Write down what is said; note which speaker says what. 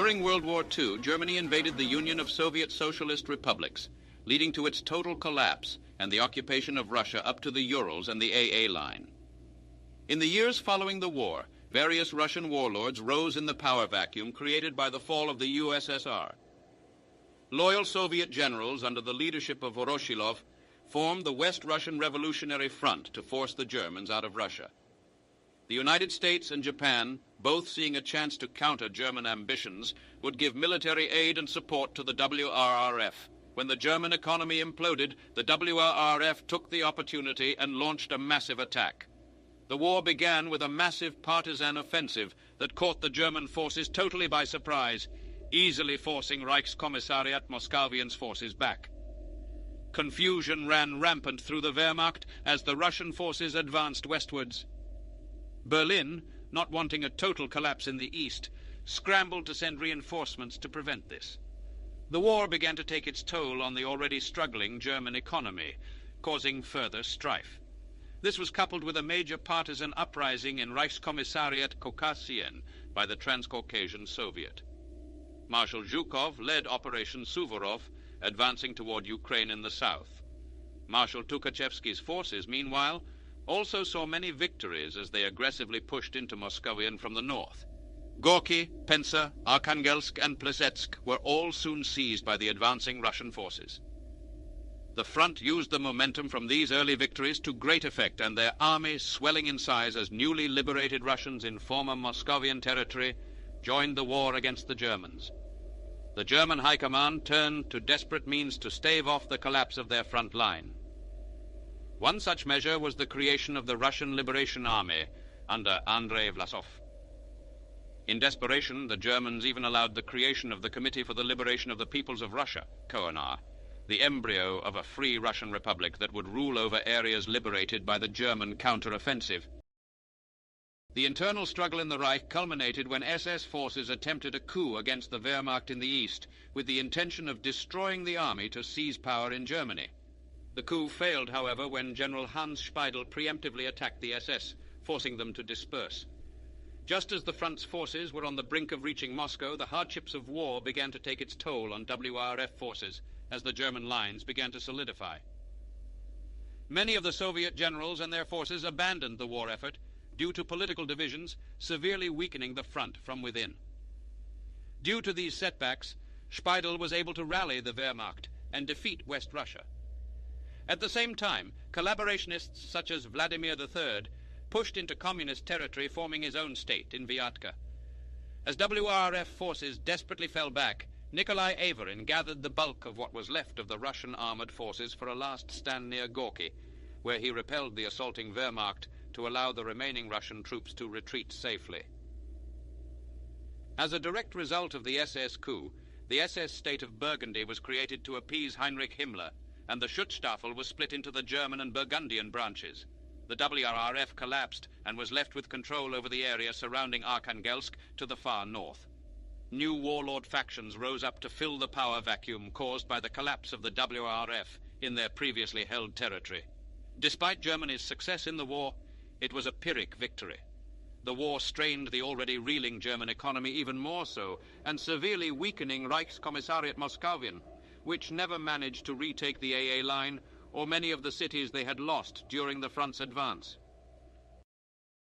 Speaker 1: During World War II, Germany invaded the Union of Soviet Socialist Republics, leading to its total collapse and the occupation of Russia up to the Urals and the AA line. In the years following the war, various Russian warlords rose in the power vacuum created by the fall of the USSR. Loyal Soviet generals under the leadership of Voroshilov formed the West Russian Revolutionary Front to force the Germans out of Russia. The United States and Japan, both seeing a chance to counter German ambitions, would give military aid and support to the WRRF. When the German economy imploded, the WRRF took the opportunity and launched a massive attack. The war began with a massive partisan offensive that caught the German forces totally by surprise, easily forcing Reichskommissariat Moscovian's forces back. Confusion ran rampant through the Wehrmacht as the Russian forces advanced westwards. Berlin, not wanting a total collapse in the east, scrambled to send reinforcements to prevent this. The war began to take its toll on the already struggling German economy, causing further strife. This was coupled with a major partisan uprising in Reichskommissariat Kaukasien by the Transcaucasian Soviet. Marshal Zhukov led Operation Suvorov, advancing toward Ukraine in the south. Marshal Tukhachevsky's forces, meanwhile, also saw many victories as they aggressively pushed into Moscovian from the north. Gorky, Pensa, Arkhangelsk, and Plesetsk were all soon seized by the advancing Russian forces. The front used the momentum from these early victories to great effect, and their army, swelling in size as newly liberated Russians in former Moscovian territory, joined the war against the Germans. The German High Command turned to desperate means to stave off the collapse of their front line. One such measure was the creation of the Russian Liberation Army under Andrei Vlasov. In desperation, the Germans even allowed the creation of the Committee for the Liberation of the Peoples of Russia, KONR, the embryo of a free Russian republic that would rule over areas liberated by the German counter-offensive. The internal struggle in the Reich culminated when SS forces attempted a coup against the Wehrmacht in the east, with the intention of destroying the army to seize power in Germany. The coup failed, however, when General Hans Speidel preemptively attacked the SS, forcing them to disperse. Just as the front's forces were on the brink of reaching Moscow, the hardships of war began to take its toll on WRF forces as the German lines began to solidify. Many of the Soviet generals and their forces abandoned the war effort due to political divisions severely weakening the front from within. Due to these setbacks, Speidel was able to rally the Wehrmacht and defeat West Russia. At the same time, collaborationists such as Vladimir III pushed into communist territory, forming his own state in Vyatka. As WRF forces desperately fell back, Nikolai Averin gathered the bulk of what was left of the Russian armored forces for a last stand near Gorky, where he repelled the assaulting Wehrmacht to allow the remaining Russian troops to retreat safely. As a direct result of the SS coup, the SS state of Burgundy was created to appease Heinrich Himmler, and the Schutzstaffel was split into the German and Burgundian branches. The WRRF collapsed and was left with control over the area surrounding Arkhangelsk to the far north. New warlord factions rose up to fill the power vacuum caused by the collapse of the WRF in their previously held territory. Despite Germany's success in the war, it was a Pyrrhic victory. The war strained the already reeling German economy even more so, and severely weakening Reichskommissariat Moscovian, which never managed to retake the AA line or many of the cities they had lost during the front's advance.